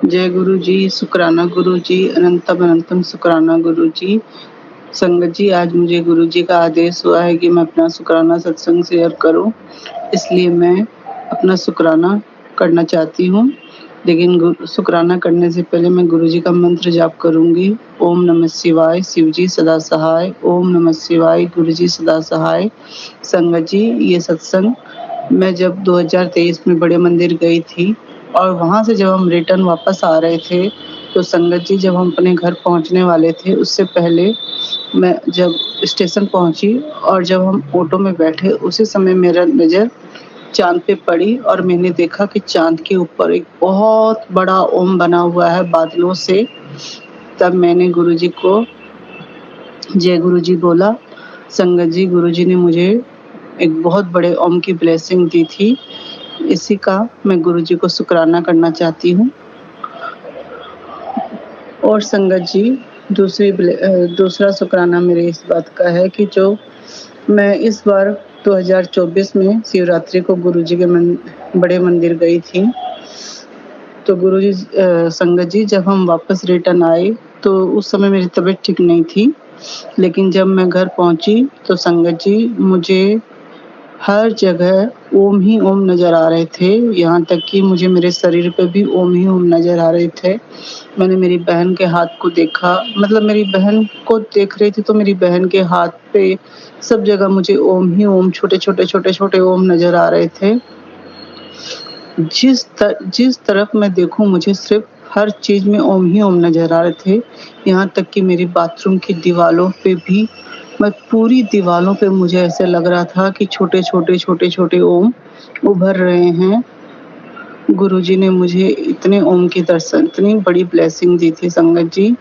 जय गुरु जी, शुक्राना गुरु जी, अनंतम अनंतम शुक्राना गुरु जी। संगत जी, आज मुझे गुरु जी का आदेश हुआ है कि मैं अपना शुक्राना सत्संग शेयर करूं, इसलिए मैं अपना शुक्राना करना चाहती हूं। लेकिन शुक्राना करने से पहले मैं गुरु जी का मंत्र जाप करूंगी। ओम नमः शिवाय, शिव जी सदा सहाय। ओम नमः शिवाय, गुरु जी सदा सहाय। संगत जी, ये सत्संग मैं जब 2023 में बड़े मंदिर गई थी और वहाँ से जब हम रिटर्न वापस आ रहे थे, तो संगत जी जब हम अपने घर पहुँचने वाले थे, उससे पहले मैं जब स्टेशन पहुँची और जब हम ऑटो में बैठे, उसी समय मेरा नज़र चाँद पे पड़ी और मैंने देखा कि चाँद के ऊपर एक बहुत बड़ा ओम बना हुआ है बादलों से। तब मैंने गुरुजी को जय गुरुजी बोला। संगत जी, गुरुजी ने मुझे एक बहुत बड़े ओम की ब्लेसिंग दी थी। इसी का मैं गुरुजी को शुक्राना करना चाहती हूँ। और संगत जी, दूसरा शुक्राना मेरे इस बात का है कि जो मैं इस बार 2024 में शिवरात्रि को गुरुजी के बड़े मंदिर गई थी। तो गुरुजी संगत जी जब हम वापस रिटर्न आए तो उस समय मेरी तबीयत ठीक नहीं थी, लेकिन जब मैं घर पहुंची तो संगत जी मुझे हर जगह ओम ही ओम नज़र आ रहे थे। यहाँ तक कि मुझे मेरे शरीर पे भी ओम ही ओम नज़र आ रहे थे। मैंने मेरी बहन के हाथ को देखा, मतलब मेरी बहन को देख रही थी तो मेरी बहन के हाथ पे सब जगह मुझे ओम ही ओम, छोटे-छोटे ओम नज़र आ रहे थे। जिस तरफ मैं देखूं मुझे सिर्फ हर चीज़ में ओम ही ओम नज़र आ रहे थे। यहाँ तक कि मेरी बाथरूम की दीवालों पे भी, मैं पूरी दीवालों पे मुझे ऐसे लग रहा था कि छोटे-छोटे ओम उभर रहे हैं। गुरुजी ने मुझे इतने ओम के दर्शन, इतनी बड़ी ब्लेसिंग दी थी संगत जी,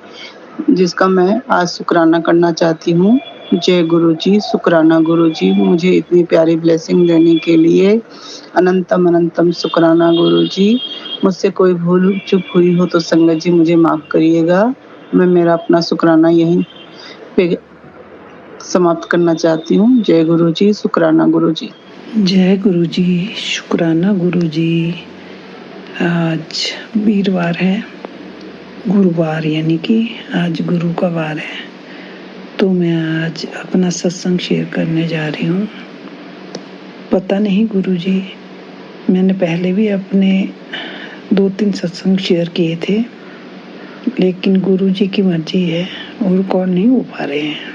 जिसका मैं आज शुक्राना करना चाहती हूँ। जय गुरु जी, शुक्राना गुरु जी, मुझे इतनी प्यारी ब्लेसिंग देने के लिए अनंतम अनंतम शुक्राना गुरु जी। मुझसे कोई भूल चूक हुई हो तो संगत जी मुझे माफ़ करिएगा। मैं मेरा अपना शुक्राना यहीं पे समाप्त करना चाहती हूँ। जय गुरु जी, शुक्राना गुरु जी। जय गुरु जी, शुक्राना गुरु जी। आज वीरवार है, गुरुवार यानी कि आज गुरु का वार है, तो मैं आज अपना सत्संग शेयर करने जा रही हूँ। पता नहीं गुरु जी, मैंने पहले भी अपने 2-3 सत्संग शेयर किए थे, लेकिन गुरु जी की मर्जी है और रिकॉर्ड नहीं हो पा रहे हैं,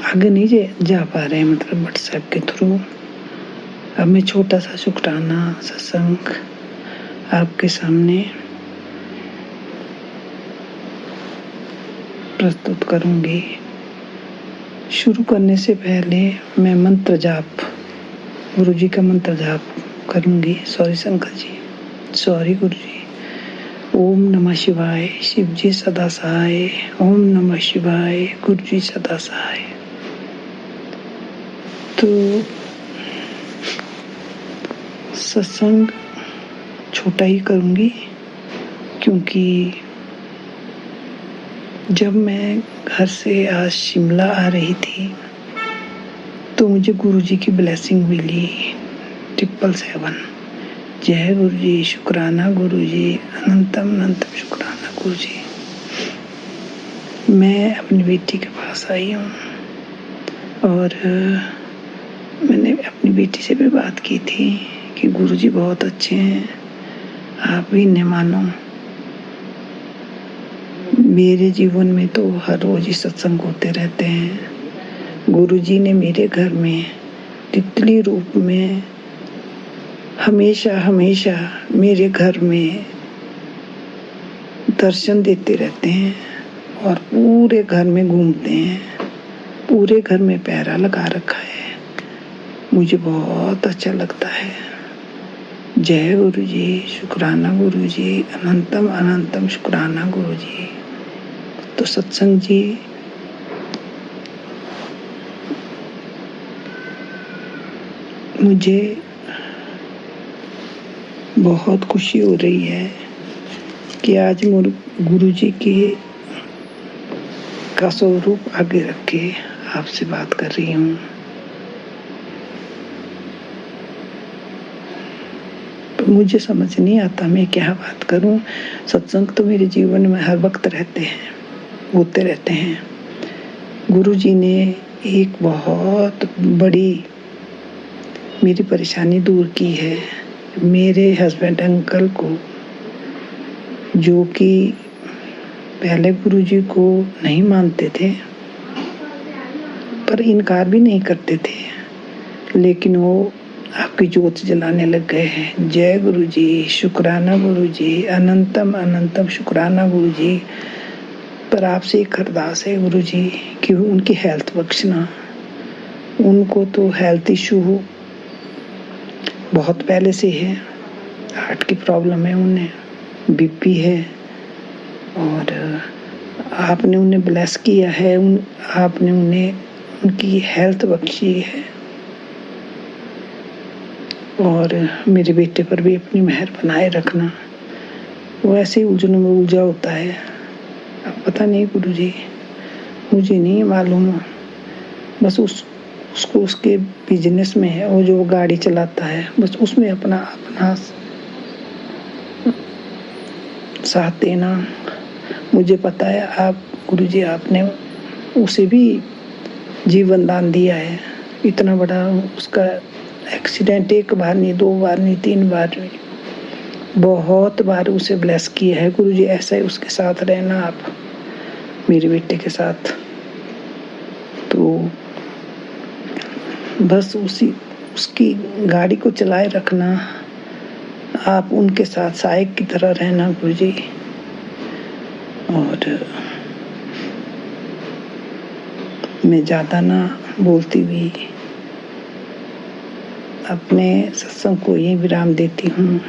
आगे नहीं जा पा रहे हैं, मतलब व्हाट्सएप के थ्रू। अब मैं छोटा सा शुक्राना सत्संग आपके सामने प्रस्तुत करूंगी। शुरू करने से पहले मैं मंत्र जाप, गुरु जी का मंत्र जाप करूंगी। सॉरी शंकर जी, सॉरी गुरु जी। ओम नमः शिवाय, शिव जी सदा सहाय। ओम नमः शिवाय, गुरु जी सदा सहाय। तो सत्संग छोटा ही करूंगी, क्योंकि जब मैं घर से आज शिमला आ रही थी तो मुझे गुरुजी की ब्लेसिंग मिली 777। जय गुरु जी, शुक्राना गुरु जी, अनंतम अनंतम शुक्राना गुरु जी। मैं अपनी बेटी के पास आई हूँ और मैंने अपनी बेटी से भी बात की थी कि गुरु जी बहुत अच्छे हैं, आप भी इन्हें मानो। मेरे जीवन में तो हर रोज ही सत्संग होते रहते हैं। गुरुजी ने मेरे घर में तितली रूप में हमेशा मेरे घर में दर्शन देते रहते हैं और पूरे घर में घूमते हैं, पूरे घर में पहरा लगा रखा है। मुझे बहुत अच्छा लगता है। जय गुरु जी, शुक्राना गुरु जी, अनंतम अनंतम शुक्राना गुरु जी। तो सत्संग जी, मुझे बहुत खुशी हो रही है कि आज गुरु जी के का स्वरूप आगे रख के आपसे बात कर रही हूँ। तो मुझे समझ नहीं आता मैं क्या बात करूं। सत्संग तो मेरे जीवन में हर वक्त रहते हैं, होते रहते हैं। गुरुजी ने एक बहुत बड़ी मेरी परेशानी दूर की है। मेरे हस्बैंड अंकल को, जो कि पहले गुरुजी को नहीं मानते थे पर इनकार भी नहीं करते थे, लेकिन वो आपकी जोत जलाने लग गए हैं। जय गुरुजी, शुक्राना गुरुजी, अनंतम अनंतम शुक्राना गुरुजी। पर आपसे एक अरदास है गुरुजी कि उनकी हेल्थ बख्शना। उनको तो हेल्थ इशू बहुत पहले से है, हार्ट की प्रॉब्लम है, उन्हें बीपी है, और आपने उन्हें ब्लेस किया है, आपने उन्हें उनकी हेल्थ बख्शी है। और मेरे बेटे पर भी अपनी मेहर बनाए रखना। वो ऐसे ही उलझनों में उलझा होता है। अब पता नहीं गुरुजी, मुझे नहीं मालूम, बस उसको उसके बिजनेस में है, वो जो गाड़ी चलाता है बस उसमें अपना अपना साथ देना। मुझे पता है आप गुरुजी, आपने उसे भी जीवन दान दिया है। इतना बड़ा उसका एक्सीडेंट एक बार नहीं, 2 बार नहीं, 3 बार नहीं, बहुत बार उसे ब्लेस किया है गुरुजी। ऐसा ही उसके साथ रहना आप, मेरे बेटे के साथ। तो बस उसकी गाड़ी को चलाए रखना, आप उनके साथ सहायक की तरह रहना गुरुजी। और मैं ज़्यादा ना बोलती हुई अपने सत्संग को यही विराम देती हूँ।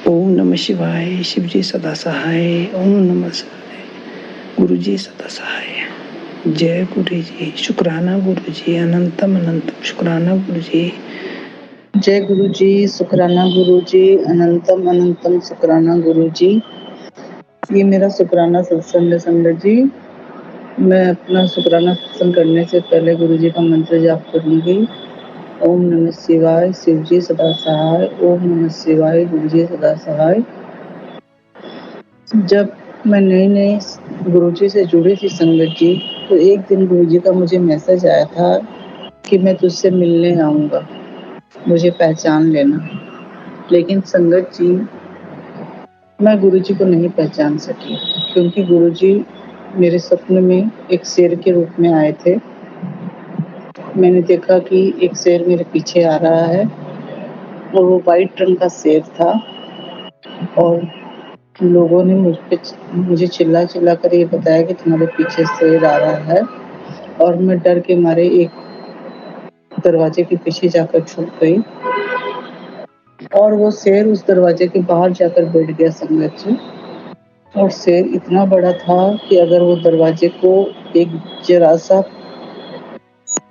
ओम नमः शिवाय, शिव जी सदा सहाय। ओम नमः शिवाय, गुरु जी सदा सहाय। जय गुरु जी, शुक्राना गुरु जी, अनंतम अनंतम शुक्राना गुरु जी। जय गुरु जी, शुक्राना गुरु जी, अनंतम अनंतम शुक्राना गुरु जी। ये मेरा शुक्राना सत्संग है संगत जी। मैं अपना शुक्राना सत्संग करने से पहले गुरु जी का मंत्र जाप करूंगी। ओम नमः शिवाय, शिव जी सदा सहाय। ओम नमः शिवाय, गुरु जी सदा सहाय। जब मैं नई गुरु जी से जुड़ी थी संगत जी, तो एक दिन गुरु जी का मुझे मैसेज आया था कि मैं तुझसे मिलने आऊंगा, मुझे पहचान लेना। लेकिन संगत जी, मैं गुरु जी को नहीं पहचान सकी, क्योंकि गुरु जी मेरे सपने में एक शेर के रूप में आए थे। मैंने देखा कि एक शेर मेरे पीछे आ रहा है, और वो वाइट रंग का शेर था। और लोगों ने मुझे चिल्ला चिल्ला कर ये बताया कि तुम्हारे पीछे शेर आ रहा है। और मैं डर के मारे एक दरवाजे के पीछे जाकर छुप गई, और वो शेर उस दरवाजे के बाहर जाकर बैठ गया संगत जी। और शेर इतना बड़ा था कि अगर वो दरवाजे को एक जरा सा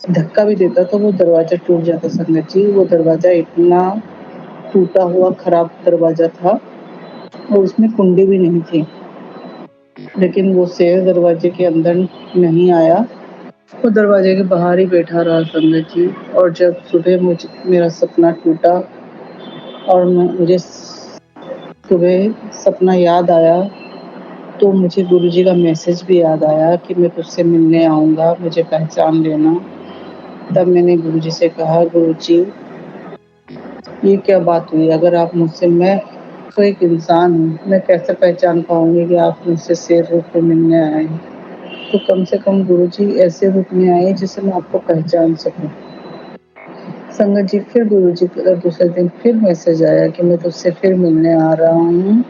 धक्का भी देता तो वो दरवाजा टूट जाता संगत जी। वो दरवाजा इतना टूटा हुआ खराब दरवाजा था, और उसमें कुंडी भी नहीं थी। लेकिन वो शेर दरवाजे के अंदर नहीं आया, वो दरवाजे के बाहर ही बैठा रहा संगत जी। और जब सुबह मेरा सपना टूटा और मुझे सुबह सपना याद आया, तो मुझे गुरु जी का मैसेज भी याद आया कि मैं तुझसे मिलने आऊँगा, मुझे पहचान लेना। तब मैंने गुरु जी से कहा, गुरु जी ये क्या बात हुई? अगर आप मुझसे, मैं तो एक इंसान हूँ, मैं कैसे पहचान पाऊंगी कि आप मुझसे शेर रूप में मिलने आए हैं? तो कम से कम गुरु जी ऐसे रूप में आए जिससे मैं आपको पहचान सकूं। संगत जी, फिर गुरु जी का दूसरे दिन फिर मैसेज आया कि मैं तुझसे फिर मिलने आ रहा हूँ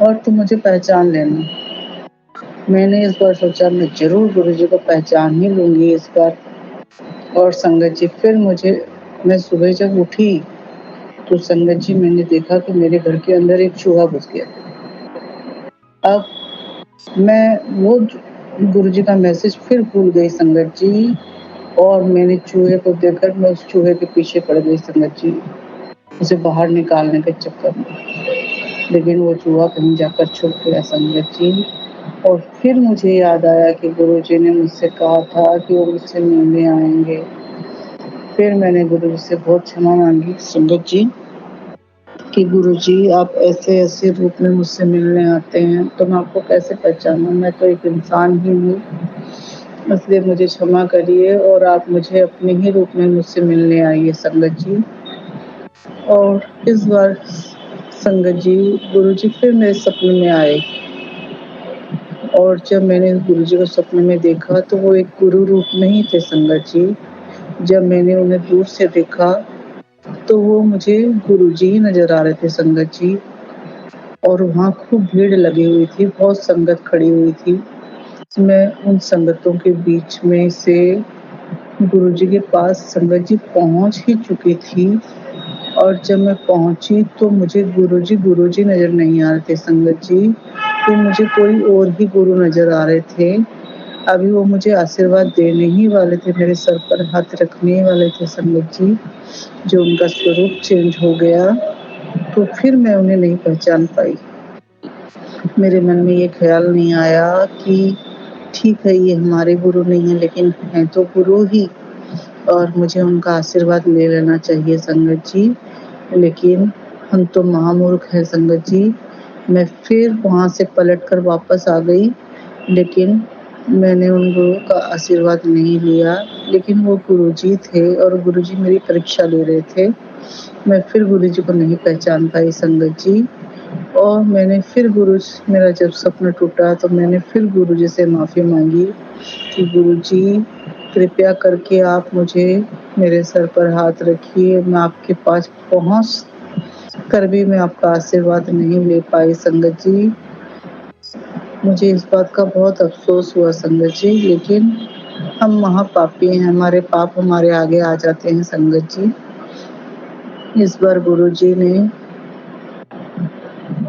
और तू मुझे पहचान लेना। मैंने इस बार सोचा मैं जरूर गुरु जी को पहचान ही लूंगी इस बार। और संगत जी, फिर मैं सुबह जब उठी तो संगत जी मैंने देखा कि मेरे घर के अंदर एक चूहा घुस गया। अब मैं वो गुरु जी का मैसेज फिर भूल गई संगत जी, और मैंने चूहे को देखकर मैं उस चूहे के पीछे पड़ गई संगत जी, उसे बाहर निकालने के चक्कर में। लेकिन वो चूहा कहीं जाकर छुप गया संगत जी। और फिर मुझे याद आया कि गुरु जी ने मुझसे कहा था कि वो मुझसे मिलने आएंगे। फिर मैंने गुरु जी से बहुत क्षमा मांगी संगत जी। कि गुरुजी आप ऐसे-ऐसे रूप में मुझसे मिलने आते हैं, तो मैं आपको कैसे पहचानूँ? मैं तो एक इंसान ही हूँ, इसलिए मुझे क्षमा करिए और आप मुझे अपने ही रूप में मुझसे मिलने आइए संगत जी। और इस बार संगत जी, गुरुजी फिर मेरे सपने में आए और जब मैंने गुरुजी को सपने में देखा, तो वो एक गुरु रूप में ही थे संगत जी। जब मैंने उन्हें दूर से देखा, तो वो मुझे गुरुजी ही नज़र आ रहे थे संगत जी। और वहाँ खूब भीड़ लगी हुई थी, बहुत संगत खड़ी हुई थी। मैं उन संगतों के बीच में से गुरुजी के पास संगत जी पहुँच ही चुकी थी और जब मैं पहुँची तो मुझे गुरुजी नज़र नहीं आ रहे थे संगत जी, तो मुझे कोई और ही गुरु नज़र आ रहे थे। अभी वो मुझे आशीर्वाद देने ही वाले थे, मेरे सर पर हाथ रखने ही वाले थे संगत जी, जो उनका स्वरूप चेंज हो गया, तो फिर मैं उन्हें नहीं पहचान पाई। मेरे मन में ये ख़्याल नहीं आया कि ठीक है, ये हमारे गुरु नहीं हैं, लेकिन हैं तो गुरु ही और मुझे उनका आशीर्वाद ले लेना चाहिए संगत जी। लेकिन हम तो महामूर्ख हैं संगत जी। मैं फिर वहाँ से पलट कर वापस आ गई, लेकिन मैंने उन गुरुओं का आशीर्वाद नहीं लिया, लेकिन वो गुरुजी थे और गुरुजी मेरी परीक्षा ले रहे थे। मैं फिर गुरुजी को नहीं पहचान पाई संगत जी और मैंने फिर मेरा जब सपना टूटा तो मैंने फिर गुरुजी से माफ़ी माँगी कि गुरुजी कृपया करके आप मुझे मेरे सर पर हाथ रखिए, मैं आपके पास पहुँच कर भी मैं आपका आशीर्वाद नहीं ले पाई संगत जी। मुझे इस बात का बहुत अफ़सोस हुआ संगत जी, लेकिन हम महापापी हैं, हमारे पाप हमारे आगे आ जाते हैं संगत जी। इस बार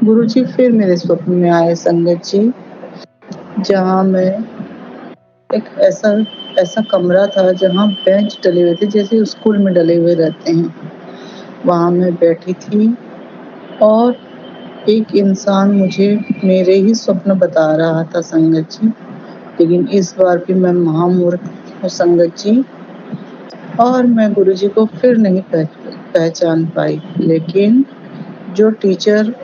गुरुजी फिर मेरे स्वप्न में आए संगत जी, जहाँ मैं एक ऐसा ऐसा कमरा था जहाँ बेंच डले हुए थे, जैसे स्कूल में डले हुए रहते हैं। वहाँ मैं बैठी थी और एक इंसान मुझे मेरे ही स्वप्न बता रहा था संगत जी, लेकिन इस बार भी मैं महामूर्ख हूँ संगत जी और मैं गुरुजी को फिर नहीं पहचान पाई। लेकिन जो टीचर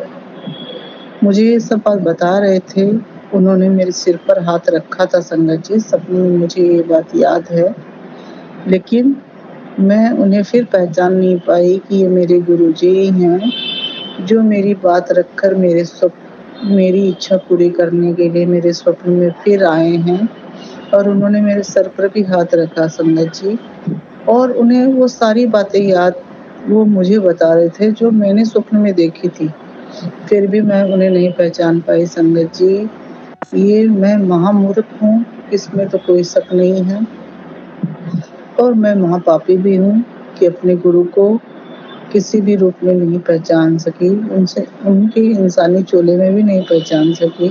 मुझे ये सब बात बता रहे थे, उन्होंने मेरे सिर पर हाथ रखा था संगत जी, सपने में मुझे ये बात याद है। लेकिन मैं उन्हें फिर पहचान नहीं पाई कि ये मेरे गुरुजी ही हैं, जो मेरी बात रखकर मेरी इच्छा पूरी करने के लिए मेरे स्वप्न में फिर आए हैं और उन्होंने मेरे सर पर भी हाथ रखा संगत जी और उन्हें वो सारी बातें याद वो मुझे बता रहे थे जो मैंने स्वप्न में देखी थी। फिर भी मैं उन्हें नहीं पहचान पाई संगत जी। ये मैं महामूर्ख हूँ, इसमें तो कोई शक नहीं है और मैं महापापी भी हूँ कि अपने गुरु को किसी भी रूप में नहीं पहचान सकी, उनसे उनके इंसानी चोले में भी नहीं पहचान सकी।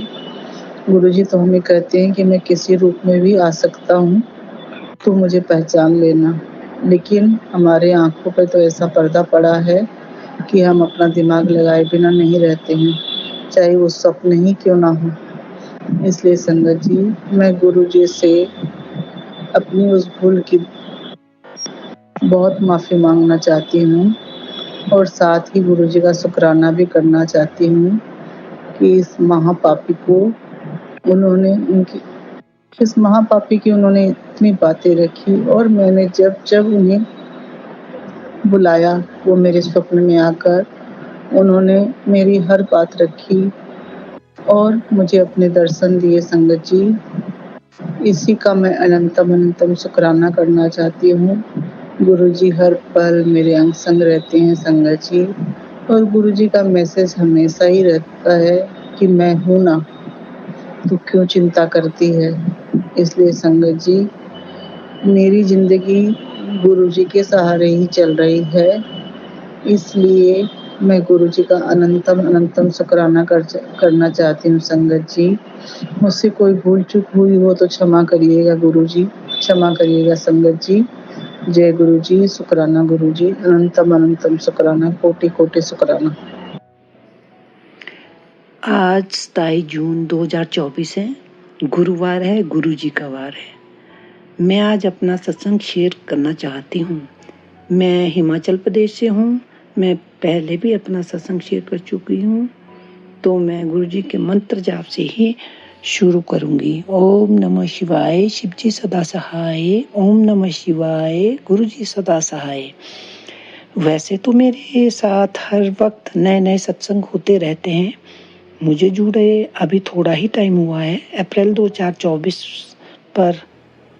गुरुजी तो हमें कहते हैं कि मैं किसी रूप में भी आ सकता हूँ, तो मुझे पहचान लेना। लेकिन हमारे आँखों पे तो ऐसा पर्दा पड़ा है कि हम अपना दिमाग लगाए बिना नहीं रहते हैं, चाहे वो स्वप्न ही क्यों ना हो। इसलिए संगत जी, मैं गुरुजी से अपनी उस भूल की बहुत माफ़ी माँगना चाहती हूँ और साथ ही गुरुजी का शुक्राना भी करना चाहती हूँ कि इस महापापी की उन्होंने इतनी बातें रखी और मैंने जब उन्हें बुलाया, वो मेरे स्वप्न में आकर उन्होंने मेरी हर बात रखी और मुझे अपने दर्शन दिए संगत जी। इसी का मैं अनंतम शुक्राना करना चाहती हूँ। गुरुजी हर पल मेरे अंग संग रहते हैं संगत जी और गुरुजी का मैसेज हमेशा ही रहता है कि मैं हूँ ना, तू क्यों चिंता करती है। इसलिए संगत जी, मेरी ज़िंदगी गुरुजी के सहारे ही चल रही है, इसलिए मैं गुरुजी का अनंतम शुक्राना करना चाहती हूँ संगत जी। मुझसे कोई भूल-चूक हुई हो तो क्षमा करिएगा गुरुजी, क्षमा करिएगा संगत जी। जय गुरुजी, शुक्राना गुरुजी, अनंतम शुक्राना, कोटि-कोटि शुक्राना। आज 27 जून 2024 है, गुरुवार है, गुरुजी का वार है। मैं आज अपना सत्संग शेयर करना चाहती हूँ। मैं हिमाचल प्रदेश से हूँ। मैं पहले भी अपना सत्संग शेयर कर चुकी हूँ, तो मैं गुरु जी के मंत्र जाप से ही शुरू करूंगी। ओम नमः शिवाय, शिव जी सदा सहाय। ओम नमः शिवाय, गुरु जी सदा सहाय। वैसे तो मेरे साथ हर वक्त नए नए सत्संग होते रहते हैं। मुझे जुड़े अभी थोड़ा ही टाइम हुआ है, अप्रैल 2024, पर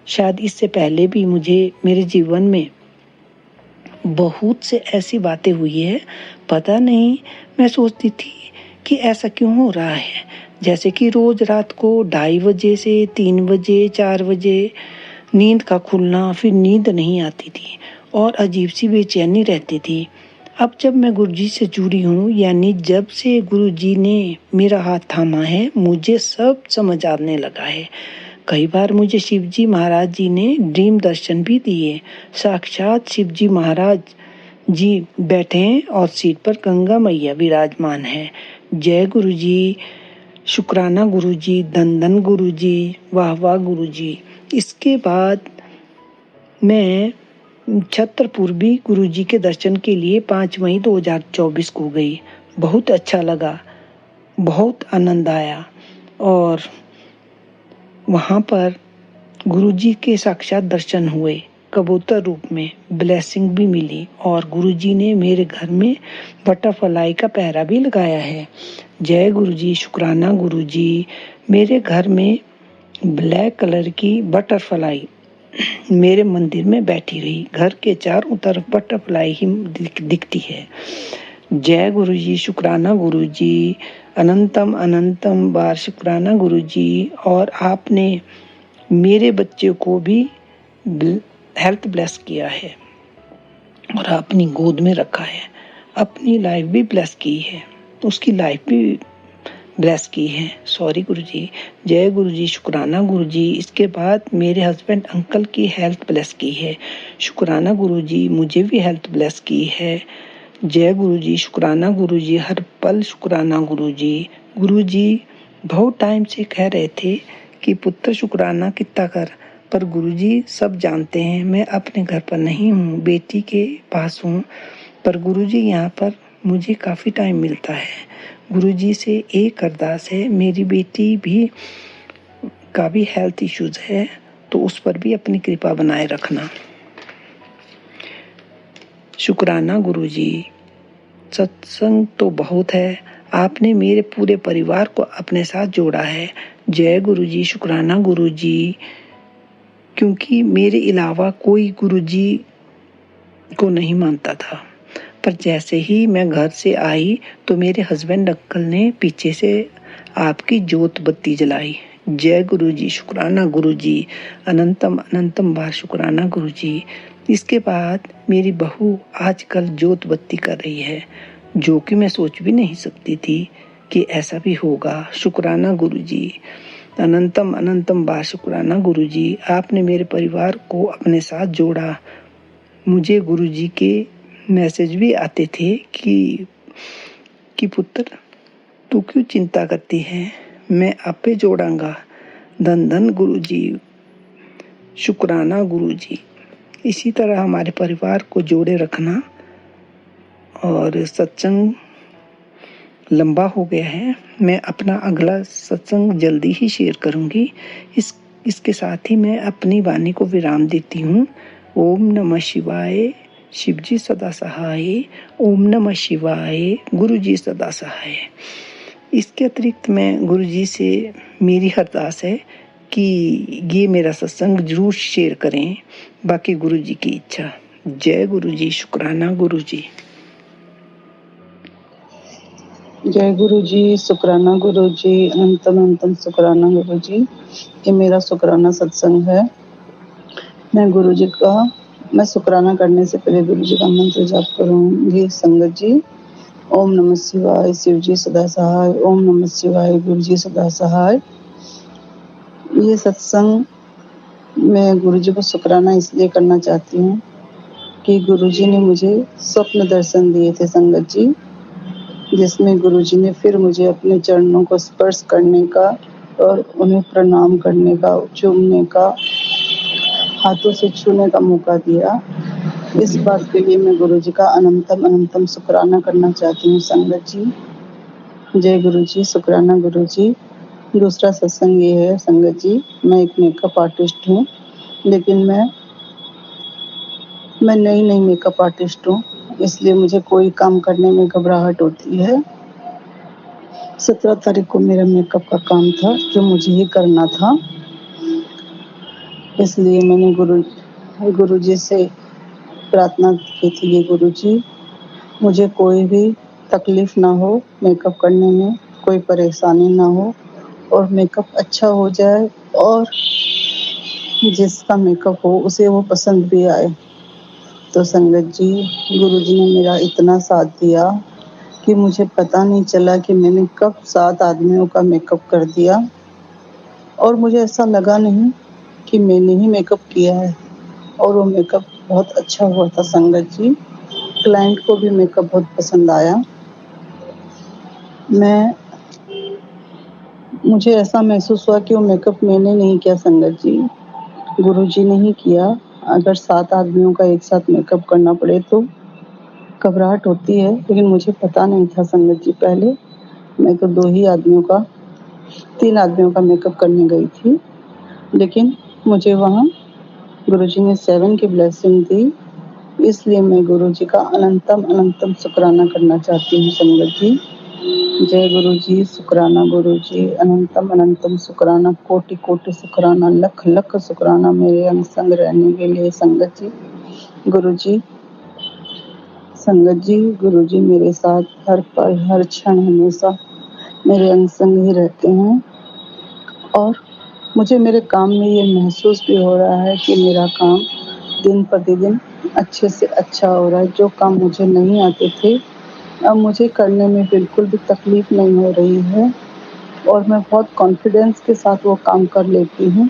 शायद इससे पहले भी मुझे मेरे जीवन में बहुत से ऐसी बातें हुई है। पता नहीं, मैं सोचती थी कि ऐसा क्यों हो रहा है। जैसे कि रोज रात को 2:30 बजे से 3 बजे 4 बजे नींद का खुलना, फिर नींद नहीं आती थी और अजीब सी बेचैनी रहती थी। अब जब मैं गुरुजी से जुड़ी हूँ, यानी जब से गुरुजी ने मेरा हाथ थामा है, मुझे सब समझ आने लगा है। कई बार मुझे शिवजी महाराज जी ने ड्रीम दर्शन भी दिए। साक्षात शिवजी महाराज जी बैठे हैं और सीट पर गंगा मैया विराजमान है। जय गुरुजी, शुक्राना गुरुजी, धन धन गुरुजी, वाह वाह गुरुजी। इसके बाद मैं छत्रपुर भी गुरुजी के दर्शन के लिए 5 मई 2024 को गई। बहुत अच्छा लगा, बहुत आनंद आया और वहाँ पर गुरुजी के साक्षात दर्शन हुए, कबूतर रूप में ब्लेसिंग भी मिली और गुरुजी ने मेरे घर में बटरफ्लाई का पहरा भी लगाया है। जय गुरुजी, शुक्राना गुरुजी। मेरे घर में ब्लैक कलर की बटरफ्लाई मेरे मंदिर में बैठी रही। घर के चारों तरफ बटरफ्लाई ही दिखती है। जय गुरुजी, शुक्राना गुरुजी, अनंतम अनंतम बार शुक्राना गुरुजी। और आपने मेरे बच्चे को भी हेल्थ ब्लेस किया है और अपनी गोद में रखा है। अपनी लाइफ भी ब्लेस की है, उसकी लाइफ भी ब्लेस की है। सॉरी गुरुजी। जय गुरुजी, शुक्राना गुरुजी। इसके बाद मेरे हस्बैंड अंकल की हेल्थ ब्लेस की है। शुक्राना गुरुजी, मुझे भी हेल्थ ब्लेस की है। जय गुरुजी, शुक्राना गुरुजी, हर पल शुक्राना गुरुजी। गुरुजी बहुत टाइम से कह रहे थे कि पुत्र शुक्राना कितना कर, पर गुरुजी सब जानते हैं मैं अपने घर पर नहीं हूँ, बेटी के पास हूँ। पर गुरुजी यहाँ पर मुझे काफ़ी टाइम मिलता है। गुरुजी से एक अरदास है, मेरी बेटी भी का भी हेल्थ इश्यूज है, तो उस पर भी अपनी कृपा बनाए रखना। शुक्राना गुरुजी। सत्संग तो बहुत है, आपने मेरे पूरे परिवार को अपने साथ जोड़ा है। जय गुरुजी, शुक्राना गुरुजी। क्योंकि मेरे अलावा कोई गुरुजी को नहीं मानता था, पर जैसे ही मैं घर से आई तो मेरे हस्बैंड अंकल ने पीछे से आपकी जोत बत्ती जलाई। जय गुरुजी, शुक्राना गुरुजी, अनंतम अनंतम बार शुक्राना गुरुजी। इसके बाद मेरी बहू आजकल जोत बत्ती कर रही है, जो कि मैं सोच भी नहीं सकती थी कि ऐसा भी होगा। शुक्राना गुरुजी, अनंतम अनंतम बार शुक्राना गुरुजी। आपने मेरे परिवार को अपने साथ जोड़ा। मुझे गुरुजी के मैसेज भी आते थे कि पुत्र तू क्यों चिंता करती है, मैं आपे जोड़ांगा। धन धन गुरुजी, शुक्राना गुरुजी। इसी तरह हमारे परिवार को जोड़े रखना। और सत्संग लंबा हो गया है, मैं अपना अगला सत्संग जल्दी ही शेयर करूंगी। इसके साथ ही मैं अपनी वाणी को विराम देती हूँ। ओम नमः शिवाय, शिवजी सदा सहाय। ओम नमः शिवाय, गुरुजी सदा सहाय। इसके अतिरिक्त मैं गुरुजी से मेरी अरदास है कि ये मेरा सत्संग जरूर शेयर करें, बाकी गुरुजी की इच्छा। जय गुरुजी, शुक्राना गुरुजी। जय गुरुजी, शुक्राना गुरुजी, अनंतम अनंतम शुक्राना गुरुजी। ये मेरा शुक्राना सत्संग है। मैं शुक्राना करने से पहले गुरुजी का मंत्र जाप करूंगी। संगत जी, ओम नमः शिवाय, शिवजी सदा सहाय। ओम नमः शिवाय, गुरुजी सदा सहाय। ये सत्संग मैं गुरुजी को शुक्राना इसलिए करना चाहती हूँ कि गुरुजी ने मुझे स्वप्न दर्शन दिए थे संगत जी, जिसमें गुरुजी ने फिर मुझे अपने चरणों को स्पर्श करने का और उन्हें प्रणाम करने का, चूमने का, हाथों से छूने का मौका दिया। इस बात के लिए मैं गुरु जी का अनंतम अनंतम शुक्राना करना चाहती हूँ संगत जी। जय गुरु जी, शुक्राना गुरु जी। दूसरा सत्संग ये है संगत जी, मैं एक मेकअप आर्टिस्ट हूँ, लेकिन मैं नई मेकअप आर्टिस्ट हूँ, इसलिए मुझे कोई काम करने में घबराहट होती है। 17 तारीख को मेरा मेकअप का काम था जो मुझे ही करना था, इसलिए मैंने गुरु जी से प्रार्थना की थी कि गुरु जी मुझे कोई भी तकलीफ ना हो, मेकअप करने में कोई परेशानी ना हो और मेकअप अच्छा हो जाए और जिसका मेकअप हो उसे वो पसंद भी आए। तो संगत जी, गुरु जी ने मेरा इतना साथ दिया कि मुझे पता नहीं चला कि मैंने कब 7 आदमियों का मेकअप कर दिया और मुझे ऐसा लगा नहीं कि मैंने ही मेकअप किया है और वो मेकअप बहुत अच्छा हुआ था संगत जी। क्लाइंट को भी मेकअप बहुत पसंद आया। मुझे ऐसा महसूस हुआ कि वो मेकअप मैंने नहीं किया संगत जी, गुरुजी ने ही किया। अगर 7 आदमियों का एक साथ मेकअप करना पड़े तो घबराहट होती है, लेकिन मुझे पता नहीं था संगत जी पहले। मैं तो 3 आदमियों का मेकअप करने गई थी, लेकिन मुझे वहाँ गुरुजी ने 7 की ब्लेसिंग दी, इसलिए मैं गुरुजी का अनंतम अनंतम शुक्राना करना चाहती हूँ संगत जी। जय गुरु जी, शुक्राना गुरु जी, अनंतम अनंतम शुक्राना, कोटि कोटि शुक्राना, लख लख शुक्राना मेरे अंग संग रहने के लिए संगत जी। गुरु जी, संगत जी, गुरु जी मेरे साथ हर पल हर क्षण हमेशा मेरे अंग संग ही रहते हैं और मुझे मेरे काम में ये महसूस भी हो रहा है कि मेरा काम दिन प्रतिदिन अच्छे से अच्छा हो रहा है। जो काम मुझे नहीं आते थे, अब मुझे करने में बिल्कुल भी तकलीफ नहीं हो रही है और मैं बहुत कॉन्फिडेंस के साथ वो काम कर लेती हूँ।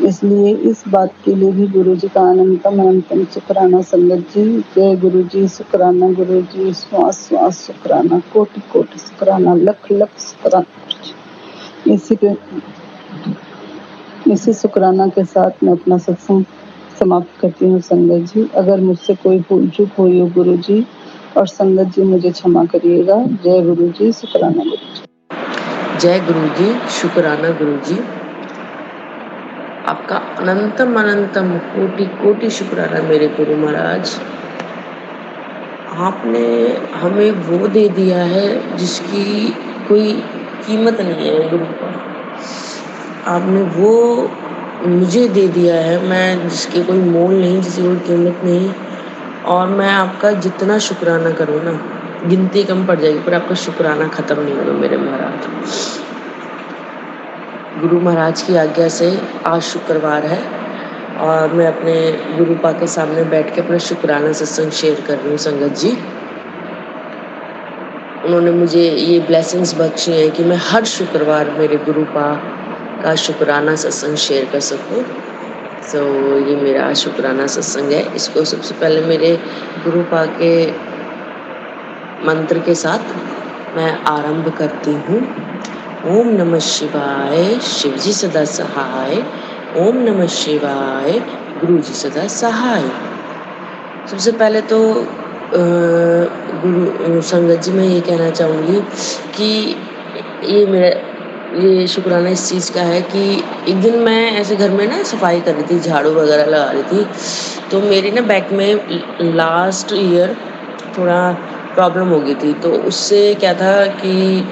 इसलिए इस बात के लिए भी गुरु जी का अनंतम अनंतम शुक्राना संगत जी। जय गुरु जी, शुक्राना गुरु जी, श्वास श्वास शुक्राना, कोटि कोटि शुक्राना, लख लख शुक्राना। इसी शुक्राना के साथ मैं अपना सत्संग समाप्त करती हूँ संगत जी। अगर मुझसे कोई भूल चूक हुई हो गुरु जी और संगत जी मुझे क्षमा करिएगा। जय गुरु जी, शुक्राना गुरु जी। जय गुरु जी, शुक्राना गुरु जी। आपका अनंतम अनंतम कोटि कोटि शुक्राना मेरे गुरु महाराज। आपने हमें वो दे दिया है जिसकी कोई कीमत नहीं है गुरु का। आपने वो मुझे दे दिया है, मैं जिसकी कोई मोल नहीं, जिसकी कोई कीमत नहीं। और मैं आपका जितना शुक्राना करूँ ना, गिनती कम पड़ जाएगी, पर आपका शुक्राना ख़त्म नहीं होगा मेरे महाराज। गुरु महाराज की आज्ञा से आज शुक्रवार है और मैं अपने गुरु पा के सामने बैठ के अपना शुक्राना सत्संग शेयर कर रही हूँ संगत जी। उन्होंने मुझे ये ब्लेसिंग्स बख्शी हैं कि मैं हर शुक्रवार मेरे गुरु पा का शुक्राना सत्संग शेयर कर सकूँ। तो ये मेरा शुक्राना सत्संग है। इसको सबसे पहले मेरे गुरु पा के मंत्र के साथ मैं आरंभ करती हूँ। ओम नमः शिवाय, शिवजी सदा सहाय। ओम नमः शिवाय, गुरु जी सदा सहाय। सबसे पहले तो गुरु संगत जी मैं ये कहना चाहूँगी कि ये शुक्राना इस चीज़ का है कि एक दिन मैं ऐसे घर में ना सफाई कर रही थी, झाड़ू वगैरह लगा रही थी, तो मेरी ना बैक में लास्ट ईयर थोड़ा प्रॉब्लम हो गई थी। तो उससे क्या था कि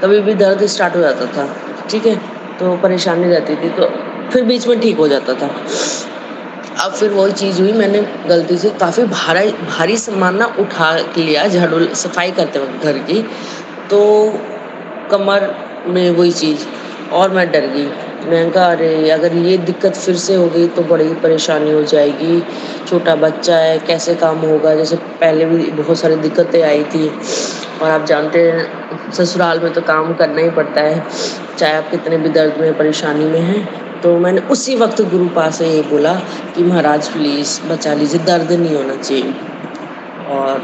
कभी भी दर्द स्टार्ट हो जाता था, ठीक है, तो परेशानी रहती थी, तो फिर बीच में ठीक हो जाता था। अब फिर वही चीज़ हुई, मैंने गलती से काफ़ी भारी सामान ना उठा लिया झाड़ू सफाई करते वक्त घर की, तो कमर में वही चीज़ और मैं डर गई। मैंने कहा अरे अगर ये दिक्कत फिर से हो गई तो बड़ी परेशानी हो जाएगी, छोटा बच्चा है कैसे काम होगा। जैसे पहले भी बहुत सारी दिक्कतें आई थी और आप जानते हैं ससुराल में तो काम करना ही पड़ता है, चाहे आप कितने भी दर्द में परेशानी में हैं। तो मैंने उसी वक्त गुरु पास से ये बोला कि महाराज प्लीज़ बचा लीजिए, दर्द नहीं होना चाहिए। और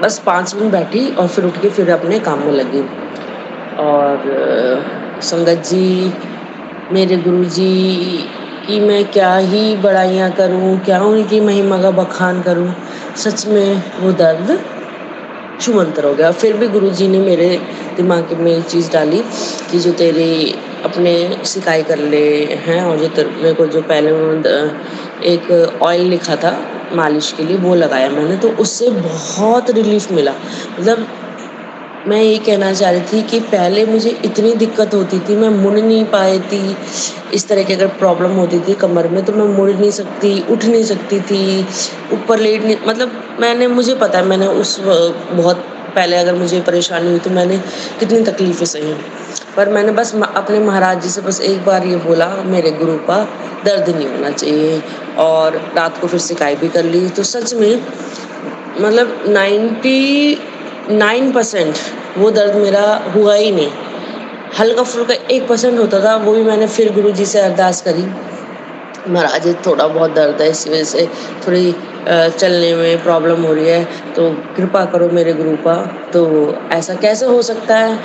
बस 5 मिनट बैठी और फिर उठ के फिर अपने काम में लगी। और संगत जी, मेरे गुरु जी कि मैं क्या ही बड़ाइयाँ करूँ, क्या उनकी महिमा का बखान करूँ। सच में वो दर्द छूमंतर हो गया। फिर भी गुरुजी ने मेरे दिमाग में एक चीज़ डाली कि जो तेरी अपने सिकाई कर ले हैं, और जो मेरे को जो पहले एक ऑयल लिखा था मालिश के लिए, वो लगाया मैंने, तो उससे बहुत रिलीफ मिला। मतलब मैं ये कहना चाह रही थी कि पहले मुझे इतनी दिक्कत होती थी, मैं मुड़ नहीं पाई थी। इस तरह की अगर प्रॉब्लम होती थी कमर में, तो मैं मुड़ नहीं सकती, उठ नहीं सकती थी, ऊपर लेट नहीं, मतलब मुझे पता है मैंने बहुत पहले अगर मुझे परेशानी हुई तो मैंने कितनी तकलीफ़ें सही। पर मैंने बस अपने महाराज जी से बस एक बार ये बोला, मेरे गुरु का दर्द नहीं होना चाहिए, और रात को फिर सिकाई भी कर ली। तो सच में मतलब 99% वो दर्द मेरा हुआ ही नहीं। हल्का फुल्का 1% होता था, वो भी मैंने फिर गुरुजी से अरदास करी, महाराज थोड़ा बहुत दर्द है, इस वजह से थोड़ी चलने में प्रॉब्लम हो रही है, तो कृपा करो मेरे गुरु का। तो ऐसा कैसे हो सकता है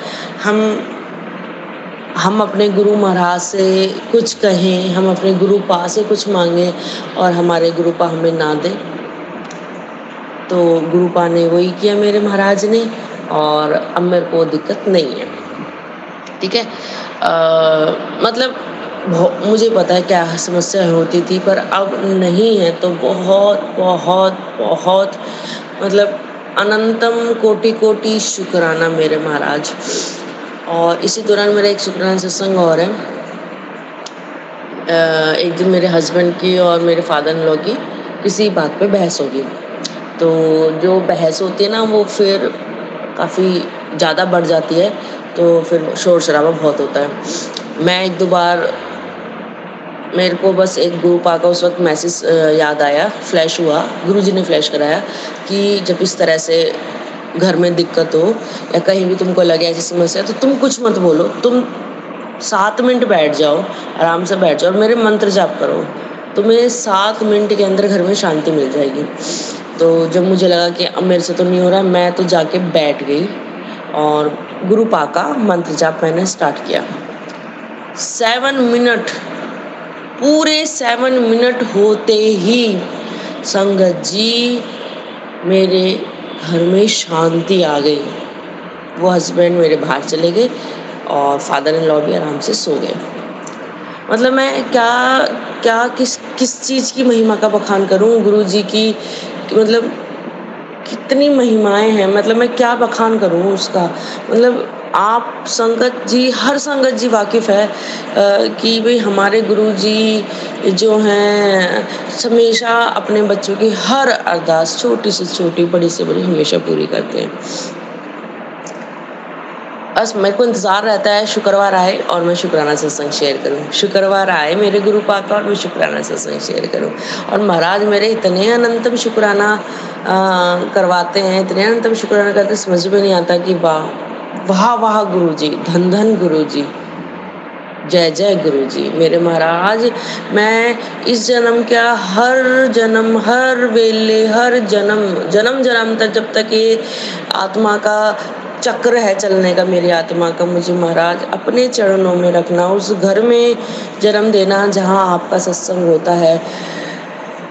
हम अपने गुरु महाराज से कुछ कहें, हम अपने गुरु पा से कुछ मांगें और हमारे गुरु पा हमें ना दे। तो गुरु पा ने वही किया मेरे महाराज ने, और अब मेरे को दिक्कत नहीं है। ठीक है। मतलब मुझे पता है क्या समस्या होती थी, पर अब नहीं है। तो बहुत बहुत बहुत मतलब अनंतम कोटि कोटि शुक्राना मेरे महाराज। और इसी दौरान मेरा एक शुक्राना सत्संग और है। एक दिन मेरे हस्बैंड की और मेरे फादर इन लॉ की किसी बात पे बहस होगी। तो जो बहस होती है ना, वो फिर काफ़ी ज़्यादा बढ़ जाती है, तो फिर शोर शराबा बहुत होता है। मैं एक दो बार मेरे को बस एक गुरु पा का उस वक्त मैसेज याद आया, फ्लैश हुआ, गुरुजी ने फ्लैश कराया कि जब इस तरह से घर में दिक्कत हो या कहीं भी तुमको लगे ऐसी समस्या, तो तुम कुछ मत बोलो, तुम 7 मिनट बैठ जाओ, आराम से बैठ जाओ और मेरे मंत्र जाप करो, तुम्हें 7 मिनट के अंदर घर में शांति मिल जाएगी। तो जब मुझे लगा कि अब मेरे से तो नहीं हो रहा, मैं तो जाके बैठ गई और गुरु पा का मंत्र जाप मैंने स्टार्ट किया। 7 मिनट, पूरे 7 मिनट होते ही संगत जी मेरे घर में शांति आ गई। वो हस्बैंड मेरे बाहर चले गए और फादर इन लॉ भी आराम से सो गए। मतलब मैं क्या किस चीज़ की महिमा का बखान करूं गुरु जी की, मतलब कितनी महिमाएं हैं, मतलब मैं क्या बखान करूं उसका। मतलब आप संगत जी, हर संगत जी वाकिफ़ है कि भाई हमारे गुरु जी जो हैं हमेशा अपने बच्चों की हर अरदास, छोटी से छोटी बड़ी से बड़ी, हमेशा पूरी करते हैं। बस मेरे को इंतज़ार रहता है शुक्रवार आए और मैं शुक्राना सत्संग शेयर करूं, शुक्रवार आए मेरे गुरु पा का और मैं शुक्राना सत्संग शेयर करूं। और महाराज मेरे इतने अनंतम शुक्राना करवाते हैं, इतने अनंतम शुक्राना करते, समझ में नहीं आता कि वाह वाह वाह गुरु जी, धन धन गुरु जी, जय जय गुरु जी मेरे महाराज। मैं इस जन्म क्या, हर जन्म, हर वेले, हर जन्म जन्म तक, जब तक ये आत्मा का चक्र है चलने का, मेरी आत्मा का, मुझे महाराज अपने चरणों में रखना, उस घर में जन्म देना जहाँ आपका सत्संग होता है,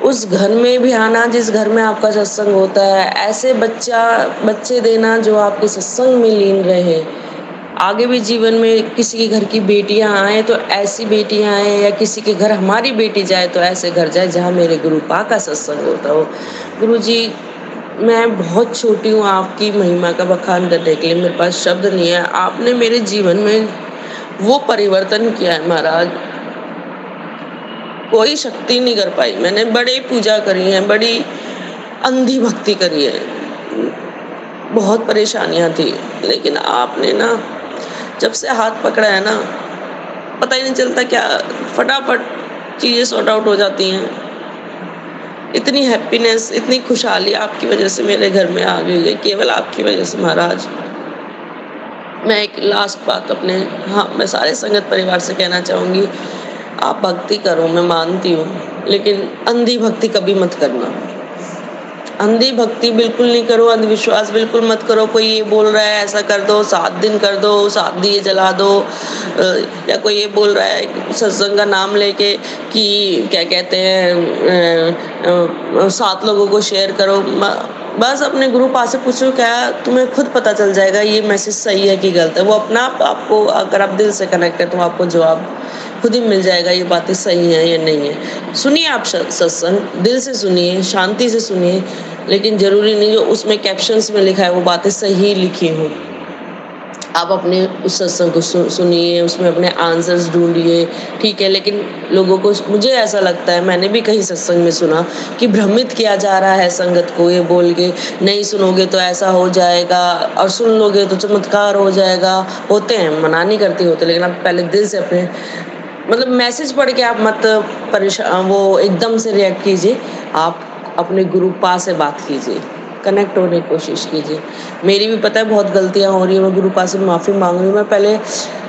उस घर में भी आना जिस घर में आपका सत्संग होता है, ऐसे बच्चे देना जो आपके सत्संग में लीन रहे। आगे भी जीवन में किसी के घर की बेटियां आए तो ऐसी बेटियां आए, या किसी के घर हमारी बेटी जाए तो ऐसे घर जाए जहाँ मेरे गुरु पा का सत्संग होता हो। गुरु जी मैं बहुत छोटी हूँ आपकी महिमा का बखान करने के लिए, मेरे पास शब्द नहीं है। आपने मेरे जीवन में वो परिवर्तन किया है महाराज, कोई शक्ति नहीं कर पाई। मैंने बड़ी पूजा करी है, बड़ी अंधी भक्ति करी है, बहुत परेशानियां थी, लेकिन आपने ना जब से हाथ पकड़ा है ना, पता ही नहीं चलता क्या फटाफट चीज़ें सॉर्ट आउट हो जाती हैं। इतनी हैप्पीनेस, इतनी खुशहाली आपकी वजह से मेरे घर में आ गई है, केवल आपकी वजह से महाराज। मैं एक लास्ट बात मैं सारे संगत परिवार से कहना चाहूँगी, आप भक्ति करो, मैं मानती हूँ, लेकिन अंधी भक्ति कभी मत करना। अंधी भक्ति बिल्कुल नहीं करो, अंधविश्वास बिल्कुल मत करो। कोई ये बोल रहा है ऐसा कर दो, 7 दिन कर दो, 7 दिए जला दो, या कोई ये बोल रहा है सत्संग का नाम लेके कि क्या कहते हैं 7 लोगों को शेयर करो। बस अपने गुरु पास से पूछो, क्या तुम्हें खुद पता चल जाएगा ये मैसेज सही है कि गलत है। वो अपना आप आपको, अगर आप दिल से कनेक्ट है तो आपको जवाब खुद ही मिल जाएगा, ये बातें सही हैं या नहीं है। सुनिए आप सत्संग, दिल से सुनिए, शांति से सुनिए, लेकिन जरूरी नहीं जो उसमें कैप्शंस में लिखा है वो बातें सही लिखी हों। आप अपने उस सत्संग को सुनिए, उसमें अपने आंसर्स ढूंढिए, ठीक है। लेकिन लोगों को, मुझे ऐसा लगता है, मैंने भी कहीं सत्संग में सुना कि भ्रमित किया जा रहा है संगत को, ये बोल के नहीं सुनोगे तो ऐसा हो जाएगा और सुन लोगे तो चमत्कार हो जाएगा। होते हैं, मना नहीं करती होते, लेकिन आप पहले दिल से अपने मतलब मैसेज पढ़ के आप मत परेशान वो एकदम से रिएक्ट कीजिए। आप अपने गुरु पा से बात कीजिए, कनेक्ट होने की कोशिश कीजिए। मेरी भी पता है बहुत गलतियां हो रही है, मैं गुरु पास से माफ़ी मांग रही हूँ। मैं पहले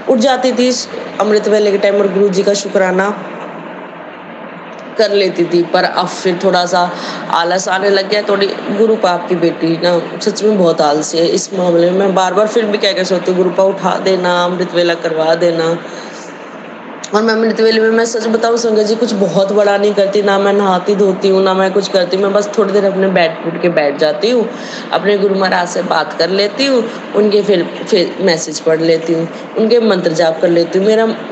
उठ जाती थी अमृत वेले के टाइम और गुरु जी का शुक्राना कर लेती थी, पर अब फिर थोड़ा सा आलस आने लग गया। थोड़ी गुरु पाप की बेटी ना सच में बहुत आलसी है इस मामले में। मैं बार बार फिर भी क्या कह सकती हूँ, गुरु पा उठा देना, अमृत वेला करवा देना। और मैं अमृत वेले में, मैं सच बताऊं संगत जी, कुछ बहुत बड़ा नहीं करती, ना मैं नहाती धोती हूँ, ना मैं कुछ करती हूँ। मैं बस थोड़ी देर अपने बेड उठ के बैठ जाती हूँ, अपने गुरु महाराज से बात कर लेती हूँ, उनके फिर मैसेज पढ़ लेती हूँ, उनके मंत्र जाप कर लेती हूँ।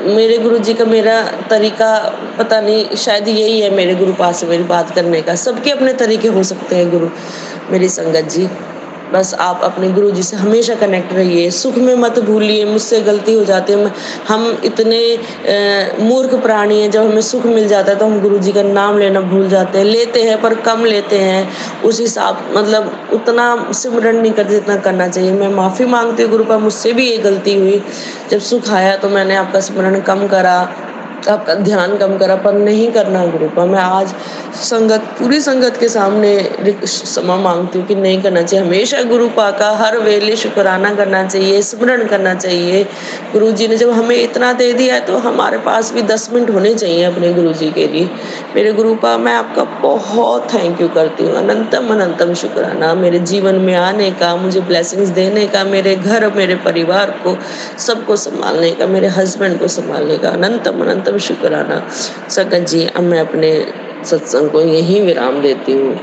मेरे गुरु जी का मेरा तरीका पता नहीं, शायद यही है मेरे गुरु पास से मेरी बात करने का। सबके अपने तरीके हो सकते हैं गुरु मेरी संगत जी। बस आप अपने गुरु जी से हमेशा कनेक्ट रहिए, सुख में मत भूलिए। मुझसे गलती हो जाती है, हम इतने मूर्ख प्राणी हैं, जब हमें सुख मिल जाता है तो हम गुरु जी का नाम लेना भूल जाते हैं। लेते हैं पर कम लेते हैं, उस हिसाब मतलब उतना सिमरन नहीं करते जितना करना चाहिए। मैं माफ़ी मांगती हूँ गुरु पर, मुझसे भी ये गलती हुई। जब सुख आया तो मैंने आपका सिमरन कम करा, आपका ध्यान कम करा, पर नहीं करना गुरु पर। मैं आज पूरी संगत के सामने क्षमा मांगती हूँ कि नहीं करना चाहिए। हमेशा गुरु पा का हर वेले शुक्राना करना चाहिए, स्मरण करना चाहिए। गुरु जी ने जब हमें इतना दे दिया है तो हमारे पास भी 10 मिनट होने चाहिए अपने गुरु जी के लिए। मेरे गुरु पा, मैं आपका बहुत थैंक यू करती हूँ, अनंतम अनंतम शुक्राना मेरे जीवन में आने का, मुझे ब्लेसिंग्स देने का, मेरे घर, मेरे परिवार को सबको संभालने का, मेरे हस्बैंड को संभालने का, अनंतम अनंतम शुक्राना। संगत जी, अब मैं अपने सत्संग को यहीं विराम देती हूँ।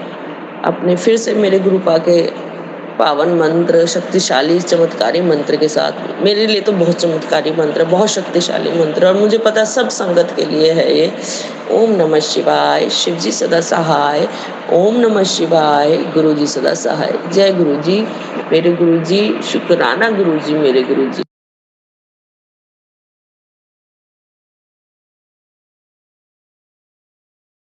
अपने फिर से मेरे गुरु पा के पावन मंत्र, शक्तिशाली चमत्कारी मंत्र के साथ, मेरे लिए तो बहुत चमत्कारी मंत्र, बहुत शक्तिशाली मंत्र, और मुझे पता सब संगत के लिए है ये। ओम नमः शिवाय, शिव जी सदा सहाय। ओम नमः शिवाय, गुरु जी सदा सहाय। जय गुरु जी, मेरे गुरु जी, शुक्राना गुरु जी, मेरे गुरु जी।